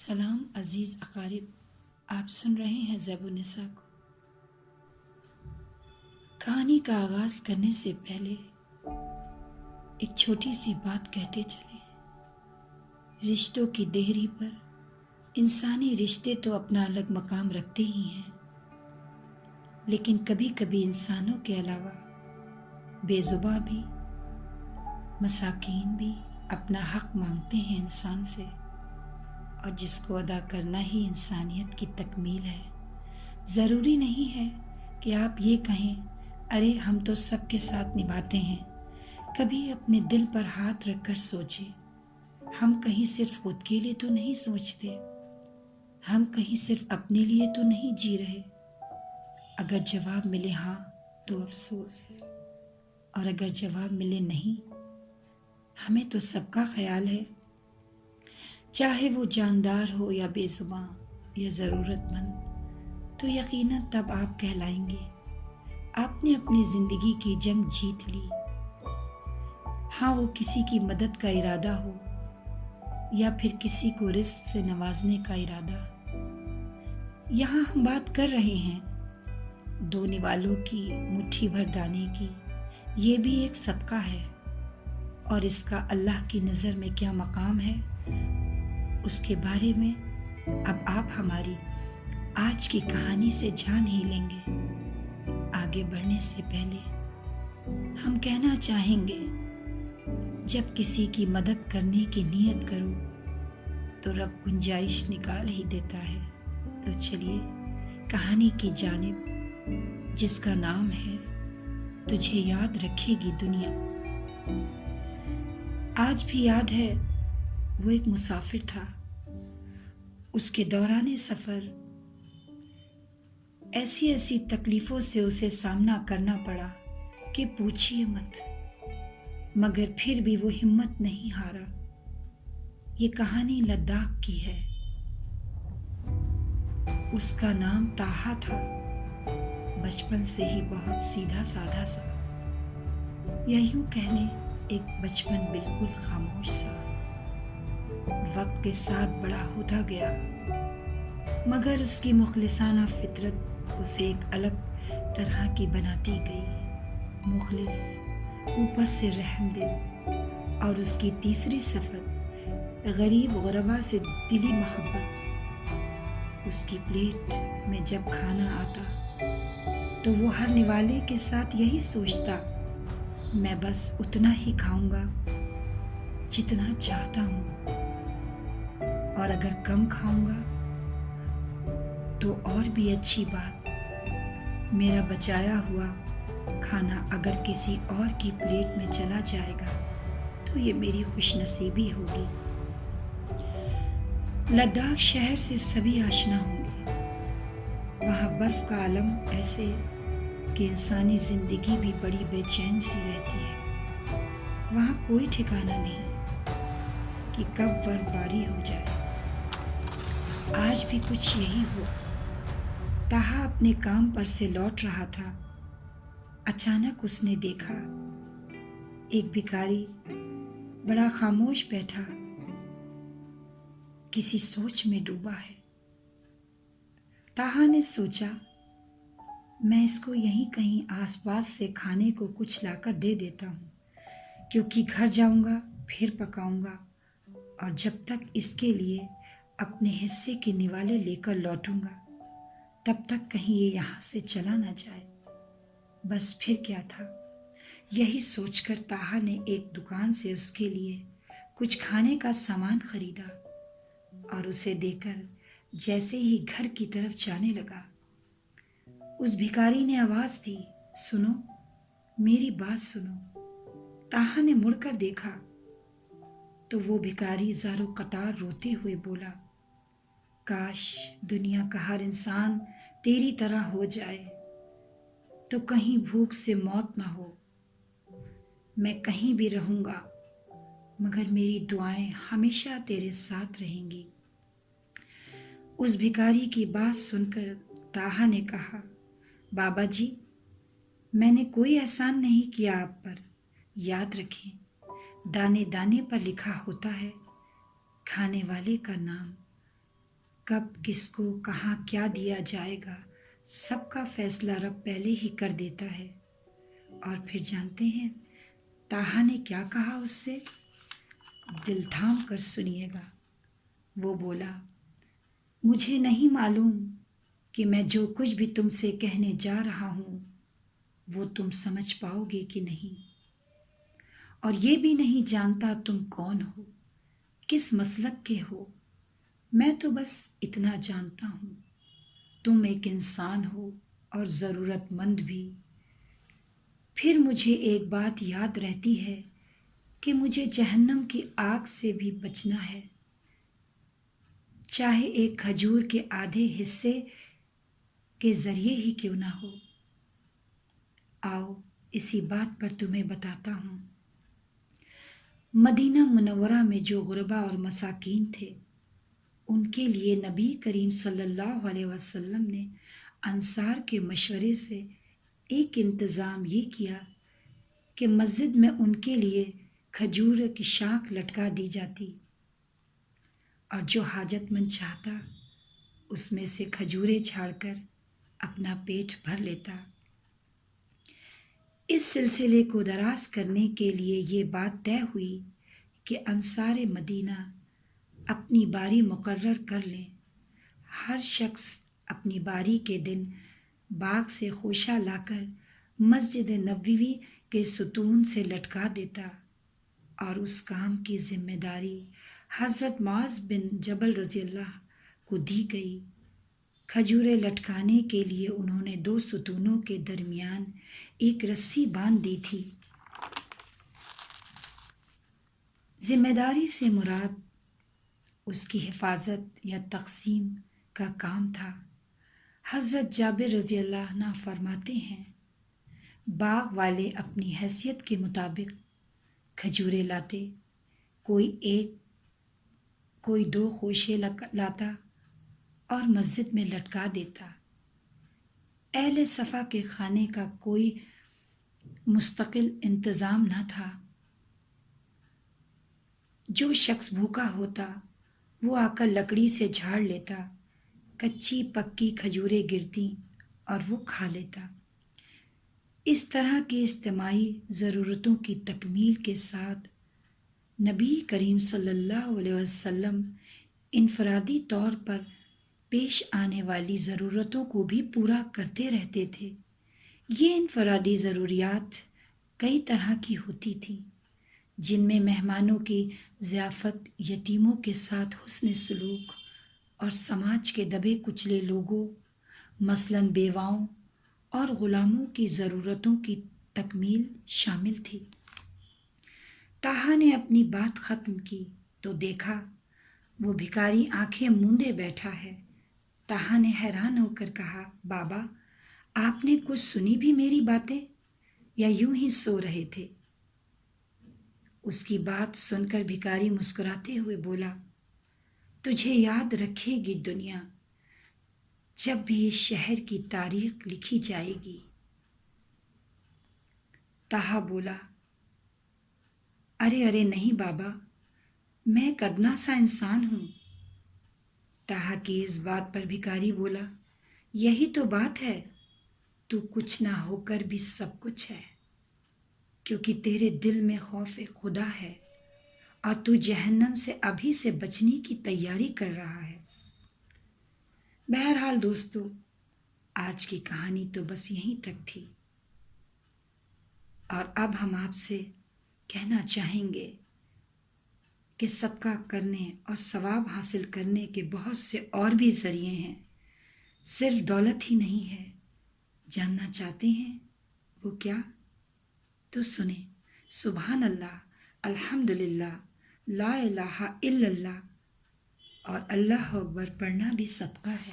سلام عزیز اقارب، آپ سن رہے ہیں زیب النساء کو۔ کہانی کا آغاز کرنے سے پہلے ایک چھوٹی سی بات کہتے چلیں۔ رشتوں کی دہری پر انسانی رشتے تو اپنا الگ مقام رکھتے ہی ہیں، لیکن کبھی کبھی انسانوں کے علاوہ بے زباں بھی، مساکین بھی اپنا حق مانگتے ہیں انسان سے، اور جس کو ادا کرنا ہی انسانیت کی تکمیل ہے۔ ضروری نہیں ہے کہ آپ یہ کہیں ارے ہم تو سب کے ساتھ نبھاتے ہیں۔ کبھی اپنے دل پر ہاتھ رکھ کر سوچیں، ہم کہیں صرف خود کے لیے تو نہیں سوچتے، ہم کہیں صرف اپنے لیے تو نہیں جی رہے۔ اگر جواب ملے ہاں تو افسوس، اور اگر جواب ملے نہیں، ہمیں تو سب کا خیال ہے، چاہے وہ جاندار ہو یا بے زباں یا ضرورت مند۔ تو یقیناً تب آپ کہلائیں گے آپ نے اپنی زندگی کی جنگ جیت لی۔ ہاں، وہ کسی کی مدد کا ارادہ ہو یا پھر کسی کو رزق سے نوازنے کا ارادہ۔ یہاں ہم بات کر رہے ہیں دو نوالوں کی، مٹھی بھر دانے کی۔ یہ بھی ایک صدقہ ہے، اور اس کا اللہ کی نظر میں کیا مقام ہے، اس کے بارے میں اب آپ ہماری آج کی کہانی سے جان ہی لیں گے۔ آگے بڑھنے سے پہلے ہم کہنا چاہیں گے، جب کسی کی مدد کرنے کی نیت کرو تو رب گنجائش نکال ہی دیتا ہے۔ تو چلیے کہانی کی جانب، جس کا نام ہے تجھے یاد رکھے گی دنیا۔ آج بھی یاد ہے، وہ ایک مسافر تھا۔ اس کے دوران سفر ایسی تکلیفوں سے اسے سامنا کرنا پڑا کہ پوچھیے مت، مگر پھر بھی وہ ہمت نہیں ہارا۔ یہ کہانی لداخ کی ہے۔ اس کا نام طاہا تھا۔ بچپن سے ہی بہت سیدھا سادھا سا، یا یوں کہہ لیں ایک بچپن بالکل خاموش سا۔ وقت کے ساتھ بڑا ہوتا گیا، مگر اس کی مخلصانہ فطرت اسے ایک الگ طرح کی بناتی گئی۔ مخلص، اوپر سے رحم دل، اور اس کی تیسری صفت غریب غربا سے دلی محبت۔ اس کی پلیٹ میں جب کھانا آتا تو وہ ہر نوالے کے ساتھ یہی سوچتا، میں بس اتنا ہی کھاؤں گا جتنا چاہتا ہوں، اور اگر کم کھاؤں گا تو اور بھی اچھی بات، میرا بچایا ہوا کھانا اگر کسی اور کی پلیٹ میں چلا جائے گا تو یہ میری خوش نصیبی ہوگی۔ لداخ شہر سے سبھی آشنا ہوں گے۔ وہاں برف کا عالم ایسے کہ انسانی زندگی بھی بڑی بے چین سی رہتی ہے۔ وہاں کوئی ٹھکانہ نہیں کہ کب برف باری ہو جائے۔ آج بھی کچھ یہی ہوا۔ طاہا اپنے کام پر سے لوٹ رہا تھا۔ اچانک اس نے دیکھا ایک بھکاری بڑا خاموش بیٹھا، کسی سوچ میں ڈوبا ہے۔ طاہا نے سوچا، میں اس کو یہیں کہیں آس پاس سے کھانے کو کچھ لا کر دے دیتا ہوں، کیونکہ گھر جاؤں گا پھر پکاؤں گا، اور جب تک اس کے لیے اپنے حصے کے نوالے لے کر لوٹوں گا تب تک کہیں یہ یہاں سے چلا نہ جائے۔ بس پھر کیا تھا، یہی سوچ کر طاہا نے ایک دکان سے اس کے لیے کچھ کھانے کا سامان خریدا، اور اسے دے کر جیسے ہی گھر کی طرف جانے لگا، اس بھکاری نے آواز دی، سنو، میری بات سنو۔ طاہا نے مڑ کر دیکھا تو وہ بھکاری زار و قطار روتے ہوئے بولا، کاش دنیا کا ہر انسان تیری طرح ہو جائے تو کہیں بھوک سے موت نہ ہو۔ میں کہیں بھی رہوں گا مگر میری دعائیں ہمیشہ تیرے ساتھ رہیں گی۔ اس بھکاری کی بات سن کر طاہا نے کہا، بابا جی، میں نے کوئی احسان نہیں کیا آپ پر۔ یاد رکھیں، دانے دانے پر لکھا ہوتا ہے کھانے والے کا نام، کب کس کو کہاں کیا دیا جائے گا سب کا فیصلہ رب پہلے ہی کر دیتا ہے۔ اور پھر جانتے ہیں طٰہٰ نے کیا کہا اس سے؟ دل تھام کر سنیے گا۔ وہ بولا، مجھے نہیں معلوم کہ میں جو کچھ بھی تم سے کہنے جا رہا ہوں وہ تم سمجھ پاؤ گے کہ نہیں، اور یہ بھی نہیں جانتا تم کون ہو، کس مسلک کے ہو۔ میں تو بس اتنا جانتا ہوں تم ایک انسان ہو اور ضرورت مند بھی۔ پھر مجھے ایک بات یاد رہتی ہے کہ مجھے جہنم کی آگ سے بھی بچنا ہے، چاہے ایک کھجور کے آدھے حصے کے ذریعے ہی کیوں نہ ہو۔ آؤ اسی بات پر تمہیں بتاتا ہوں۔ مدینہ منورہ میں جو غربا اور مساکین تھے ان کے لیے نبی کریم صلی اللہ علیہ وسلم نے انصار کے مشورے سے ایک انتظام یہ کیا کہ مسجد میں ان کے لیے کھجور کی شاخ لٹکا دی جاتی، اور جو حاجت مند چاہتا اس میں سے کھجوریں چھاڑ کر اپنا پیٹ بھر لیتا۔ اس سلسلے کو دراز کرنے کے لیے یہ بات طے ہوئی کہ انصار مدینہ اپنی باری مقرر کر لیں۔ ہر شخص اپنی باری کے دن باغ سے خوشہ لا کر مسجد نبوی کے ستون سے لٹکا دیتا، اور اس کام کی ذمہ داری حضرت معاذ بن جبل رضی اللہ کو دی گئی۔ کھجوریں لٹکانے کے لیے انہوں نے 2 ستونوں کے درمیان ایک رسی باندھ دی تھی۔ ذمہ داری سے مراد اس کی حفاظت یا تقسیم کا کام تھا۔ حضرت جابر رضی اللہ عنہ فرماتے ہیں، باغ والے اپنی حیثیت کے مطابق کھجوریں لاتے، کوئی 1 کوئی 2 خوشے لاتا اور مسجد میں لٹکا دیتا۔ اہل صفا کے کھانے کا کوئی مستقل انتظام نہ تھا۔ جو شخص بھوکا ہوتا وہ آ کر لکڑی سے جھاڑ لیتا، کچی پکی کھجوریں گرتی اور وہ کھا لیتا۔ اس طرح کی اجتماعی ضرورتوں کی تکمیل کے ساتھ نبی کریم صلی اللہ علیہ وسلم انفرادی طور پر پیش آنے والی ضرورتوں کو بھی پورا کرتے رہتے تھے۔ یہ انفرادی ضروریات کئی طرح کی ہوتی تھیں، جن میں مہمانوں کی ضیافت، یتیموں کے ساتھ حسن سلوک، اور سماج کے دبے کچلے لوگوں مثلاً بیواؤں اور غلاموں کی ضرورتوں کی تکمیل شامل تھی۔ طٰہٰ نے اپنی بات ختم کی تو دیکھا وہ بھکاری آنکھیں موندے بیٹھا ہے۔ طٰہٰ نے حیران ہو کر کہا، بابا آپ نے کچھ سنی بھی میری باتیں یا یوں ہی سو رہے تھے؟ اس کی بات سن کر بھکاری مسکراتے ہوئے بولا، تجھے یاد رکھے گی دنیا جب بھی اس شہر کی تاریخ لکھی جائے گی۔ طٰہٰ بولا، ارے نہیں بابا، میں ایک ادنا سا انسان ہوں۔ طٰہٰ کی اس بات پر بھکاری بولا، یہی تو بات ہے، تو کچھ نہ ہو کر بھی سب کچھ ہے، کیونکہ تیرے دل میں خوف خدا ہے اور تو جہنم سے ابھی سے بچنے کی تیاری کر رہا ہے۔ بہرحال دوستو، آج کی کہانی تو بس یہیں تک تھی، اور اب ہم آپ سے کہنا چاہیں گے کہ صدقہ کرنے اور ثواب حاصل کرنے کے بہت سے اور بھی ذریعے ہیں، صرف دولت ہی نہیں ہے۔ جاننا چاہتے ہیں وہ کیا؟ تو سنیں، سبحان اللہ، الحمدللہ، لا الہ الا اللہ اور اللہ اکبر پڑھنا بھی صدقہ ہے۔